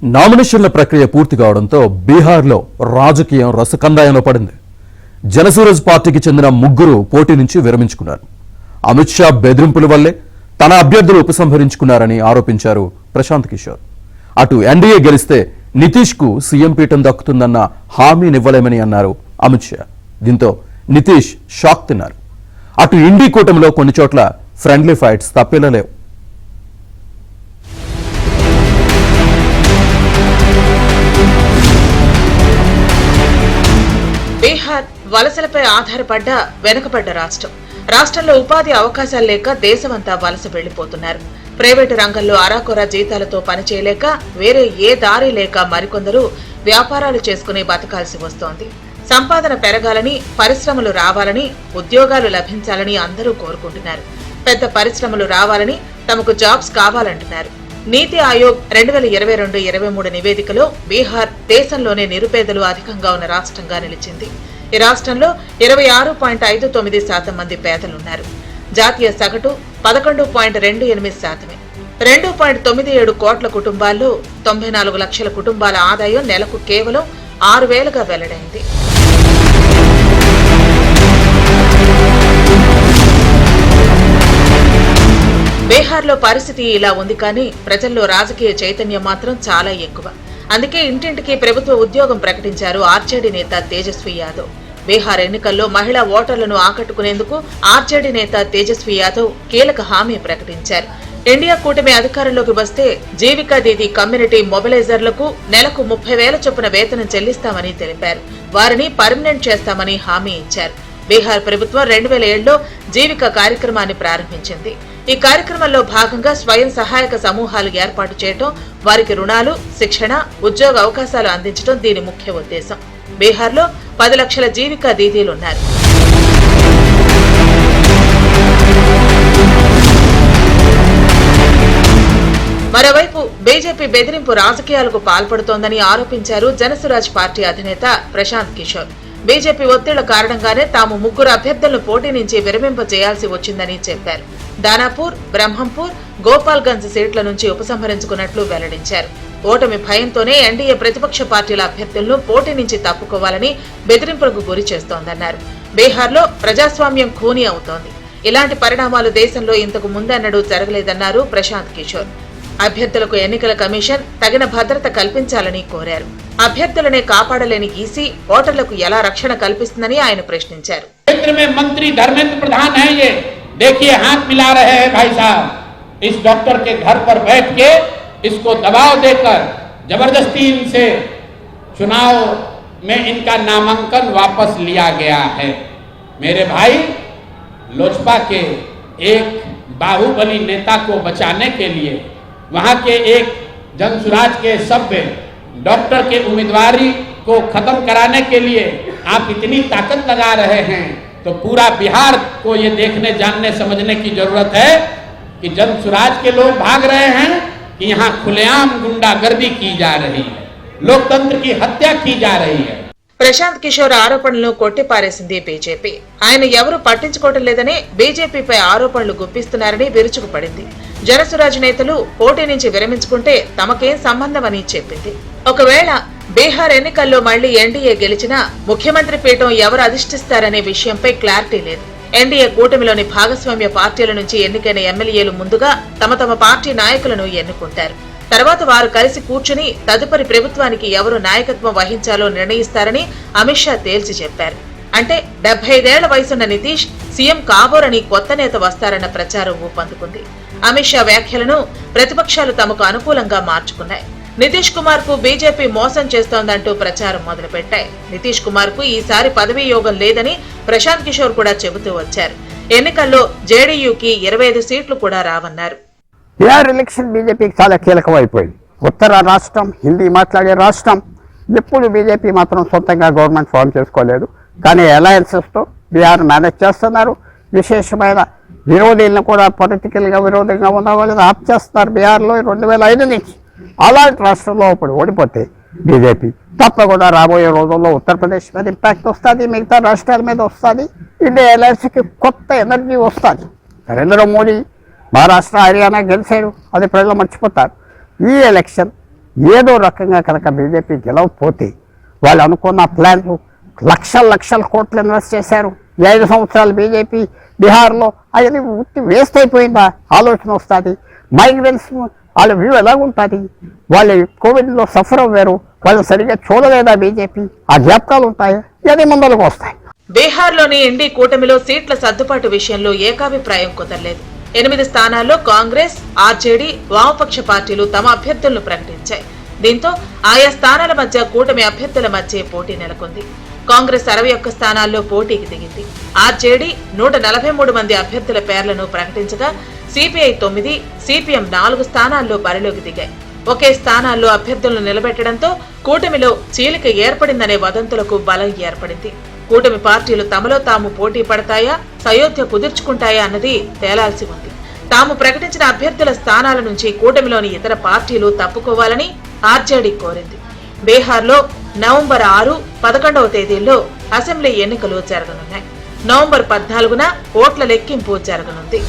నామినేషన్ల ప్రక్రియ పూర్తి కావడంతో బీహార్లో రాజకీయం రసకందాయంలో పడింది. జనసూరజ్ పార్టీకి చెందిన ముగ్గురు పోటీ నుంచి విరమించుకున్నారు. అమిత్ షా బెదిరింపుల వల్లే తన అభ్యర్థులు ఉపసంహరించుకున్నారని ఆరోపించారు ప్రశాంత్ కిషోర్. అటు ఎన్డీఏ గెలిస్తే నితీష్ కు సీఎం పీఠం దక్కుతుందన్న హామీనివ్వలేమని అన్నారు అమిత్ షా. దీంతో నితీష్ షాక్ తిన్నారు. అటు ఇండీ కూటమిలో కొన్ని చోట్ల ఫ్రెండ్లీ ఫైట్స్ తప్పేలా లేవు. బీహార్ వలసలపై ఆధారపడ్డ వెనుకబడ్డ రాష్ట్రం. రాష్ట్రంలో ఉపాధి అవకాశాలు లేక దేశమంతా వలస వెళ్లిపోతున్నారు. ప్రైవేటు రంగంలో అరాకొరా జీతాలతో పనిచేయలేక వేరే ఏ దారి లేక మరికొందరు వ్యాపారాలు చేసుకుని బతకాల్సి వస్తోంది. సంపాదన పెరగాలని, పరిశ్రమలు రావాలని, ఉద్యోగాలు లభించాలని అందరూ కోరుకుంటున్నారు. పెద్ద పరిశ్రమలు రావాలని, తమకు జాబ్స్ కావాలంటున్నారు. నీతి ఆయోగ్ 2022-23 నివేదికలో బీహార్ దేశంలోనే నిరుపేదలు అధికంగా ఉన్న రాష్ట్రంగా నిలిచింది. ఈ రాష్ట్రంలో 26.59% మంది పేదలున్నారు. జాతీయ సగటు 11.28%. 2.97 కోట్ల కుటుంబాల్లో 94 లక్షల కుటుంబాల ఆదాయం నెలకు కేవలం 6,000గా వెల్లడైంది. బీహార్లో పరిస్థితి ఇలా ఉంది, కానీ ప్రజల్లో రాజకీయ చైతన్యం మాత్రం చాలా ఎక్కువ. అందుకే ఇంటింటికి ప్రభుత్వ ఉద్యోగం ప్రకటించారు ఆర్జేడీ నేత తేజస్వి యాదవ్. బీహార్ ఎన్నికల్లో మహిళా ఓటర్లను ఆకట్టుకునేందుకు ఆర్జేడీ నేత తేజస్వి యాదవ్ కీలక హామీ ప్రకటించారు. ఇండియా కూటమి అధికారంలోకి వస్తే జీవికా దీదీ కమ్యూనిటీ మొబిలైజర్లకు నెలకు 30,000 చొప్పున వేతనం చెల్లిస్తామని తెలిపారు. వారిని పర్మనెంట్ చేస్తామని హామీ ఇచ్చారు. బీహార్ ప్రభుత్వం 2007లో జీవికా కార్యక్రమాన్ని ప్రారంభించింది. ఈ కార్యక్రమంలో భాగంగా స్వయం సహాయక సమూహాలు ఏర్పాటు చేయడం, వారికి రుణాలు, శిక్షణ, ఉద్యోగ అవకాశాలు అందించడం దీని ముఖ్య ఉద్దేశం. బీహార్లో 10 లక్షల జీవికా దీదీలున్నారు. మరోవైపు బీజేపీ బెదిరింపు రాజకీయాలకు పాల్పడుతోందని ఆరోపించారు జనసురాజ్ పార్టీ అధినేత ప్రశాంత్ కిషోర్. బీజేపీ ఒత్తిళ్ల కారణంగానే తాము ముగ్గురు అభ్యర్థులను పోటీ నుంచి విరమింప చేయాల్సి వచ్చిందని చెప్పారు. దానాపూర్, బ్రహ్మంపూర్, గోపాల్గంజ్ సీట్ల నుంచి ఉపసంహరించుకున్నట్లు వెల్లడించారు. ఓటమి భయంతోనే ఎన్డీఏ ప్రతిపక్ష పార్టీల అభ్యర్థులను పోటీ నుంచి తప్పుకోవాలని బెదిరింపులకు గురి చేస్తోందన్నారు. బీహార్లో ప్రజాస్వామ్యం ఖూనీ అవుతోంది. ఇలాంటి పరిణామాలు దేశంలో ఇంతకు ముందన్నడూ జరగలేదన్నారు ప్రశాంత్ కిషోర్. అభ్యర్థులకు ఎన్నికల కమిషన్ తగిన భద్రత కల్పించాలని కోరారు. అభ్యర్థులనే కాపాడలేని ఈసీ ఓటర్లకు ఎలా రక్షణ కల్పిస్తుందని ఆయన ప్రశ్నించారు. मंत्री धर्मेंद्र प्रधान है, ये देखिए हाथ मिला रहे हैं भाई साहब। इस डॉक्टर के घर पर बैठ के इसको दबाव देकर जबरदस्ती इनसे चुनाव में इनका नामांकन वापस लिया गया है। मेरे भाई, लोजपा के एक बाहुबली नेता को बचाने के लिए, वहां के एक जनसुराज के सभ्य डॉक्टर के उम्मीदवारी को खत्म कराने के लिए आप इतनी ताकत लगा रहे हैं, तो पूरा बिहार को ये देखने, जानने, समझने की जरूरत है कि जनसुराज के लोग भाग रहे हैं कि यहाँ खुलेआम गुंडागर्दी की जा रही है, लोकतंत्र की हत्या की जा रही है। ప్రశాంత్ కిషోర్ ఆరోపణలను కొట్టిపారేసింది బీజేపీ. ఆయన ఎవరూ పట్టించుకోవడం లేదని, బీజేపీపై ఆరోపణలు గుప్పిస్తున్నారని విరుచుకుపడింది. జనసురాజ్ నేతలు పోటీ నుంచి విరమించుకుంటే తమకేం సంబంధమని చెప్పింది. ఒకవేళ బీహార్ ఎన్నికల్లో మళ్లీ ఎన్డీఏ గెలిచినా ముఖ్యమంత్రి పీఠం ఎవరు అధిష్ఠిస్తారనే విషయంపై క్లారిటీ లేదు. ఎన్డీఏ కూటమిలోని భాగస్వామ్య పార్టీల నుంచి ఎన్నికైన ఎమ్మెల్యేలు ముందుగా తమ తమ పార్టీ నాయకులను ఎన్నుకుంటారు. తర్వాత వారు కలిసి కూర్చుని తదుపరి ప్రభుత్వానికి ఎవరు నాయకత్వం వహించాలో నిర్ణయిస్తారని అమిత్ షా తేల్చి చెప్పారు. అంటే 75 ఏళ్ల వయసున్న నితీష్ సీఎం కాబోరని కొత్త నేత వస్తారన్న ప్రచారం ఊపందుకుంది. అమిత్ షా వ్యాఖ్యలను ప్రతిపక్షాలు తమకు అనుకూలంగా మార్చుకున్నాయి. నితీష్ కుమార్ కు బీజేపీ మోసం చేస్తోందంటూ ప్రచారం మొదలుపెట్టాయి. నితీష్ కుమార్ కు ఈసారి పదవీ యోగం లేదని ప్రశాంత్ కిషోర్ కూడా చెబుతూ వచ్చారు. ఎన్నికల్లో జేడీయూకి 25 సీట్లు కూడా రావన్నారు. బీహార్ ఎలక్షన్ బీజేపీకి చాలా కీలకమైపోయింది. ఉత్తర రాష్ట్రం, హిందీ మాట్లాడే రాష్ట్రం. ఎప్పుడు బీజేపీ మాత్రం సొంతంగా గవర్నమెంట్ ఫామ్ చేసుకోలేదు, కానీ అలయన్సెస్తో బీహార్ మేనేజ్ చేస్తున్నారు. విశేషమైన విరోధీలను కూడా పొలిటికల్గా విరోధంగా ఉన్న వాళ్ళని ఆప్ చేస్తున్నారు బీహార్లో 2005 నుంచి. అలాంటి రాష్ట్రంలో ఇప్పుడు ఓడిపోతే బీజేపీ తప్పకుండా రాబోయే రోజుల్లో ఉత్తరప్రదేశ్ మీద ఇంపాక్ట్ వస్తుంది, మిగతా రాష్ట్రాల మీద వస్తుంది. ఇండియా అలయన్స్కి కొత్త ఎనర్జీ వస్తుంది. నరేంద్ర మోడీ మహారాష్ట్ర, హర్యానా గెలిచారు, అది ప్రజలు మర్చిపోతారు. ఈ ఎలక్షన్ ఏదో రకంగా కనుక బీజేపీ గెలవకపోతే వాళ్ళు అనుకున్న ప్లాన్లు లక్షల కోట్లు ఇన్వెస్ట్ చేశారు. ఈ 5 సంవత్సరాలు బీజేపీ బీహార్లో అవన్నీ వేస్ట్ అయిపోయిందా ఆలోచన వస్తుంది. మైగ్రెంట్స్ వాళ్ళ వ్యూ ఎలాగుంటుంది, వాళ్ళు కోవిడ్లో సఫర్ అవ్వారు, వాళ్ళని సరిగ్గా చూడలేదా బీజేపీ, ఆ జ్ఞాపకాలు ఉంటాయి, ఇవన్నీ ముందరకు వస్తాయి. బీహార్లోని ఎన్డీ కూటమిలో సీట్ల సర్దుబాటు విషయంలో ఏకాభిప్రాయం కుదరలేదు. 8 స్థానాల్లో కాంగ్రెస్, ఆర్జేడీ, వామపక్ష పార్టీలు తమ అభ్యర్థులను ప్రకటించాయి. దీంతో ఆయా స్థానాల మధ్య కూటమి అభ్యర్థుల మధ్య పోటీ నెలకొంది. కాంగ్రెస్ 61 స్థానాల్లో పోటీకి దిగింది. ఆర్జేడీ 143 మంది అభ్యర్థుల పేర్లను ప్రకటించగా సిపిఐ 9, సిపిఎం 4 స్థానాల్లో బరిలోకి దిగాయి. ఒకే స్థానాల్లో అభ్యర్థులను నిలబెట్టడంతో కూటమిలో చీలిక ఏర్పడిందనే వదంతులకు బలం ఏర్పడింది. కూటమి పార్టీలు తమలో తాము పోటీ పడతాయా, సయోధ్య కుదుర్చుకుంటాయా అన్నది తేలాల్సి ఉంది. తాము ప్రకటించిన అభ్యర్థుల స్థానాల నుంచి కూటమిలోని ఇతర పార్టీలు తప్పుకోవాలని ఆర్జేడీ కోరింది. బీహార్లో నవంబర్ 6, 11వ తేదీల్లో అసెంబ్లీ ఎన్నికలు జరగనున్నాయి. నవంబర్ 14న ఓట్ల లెక్కింపు జరగనుంది.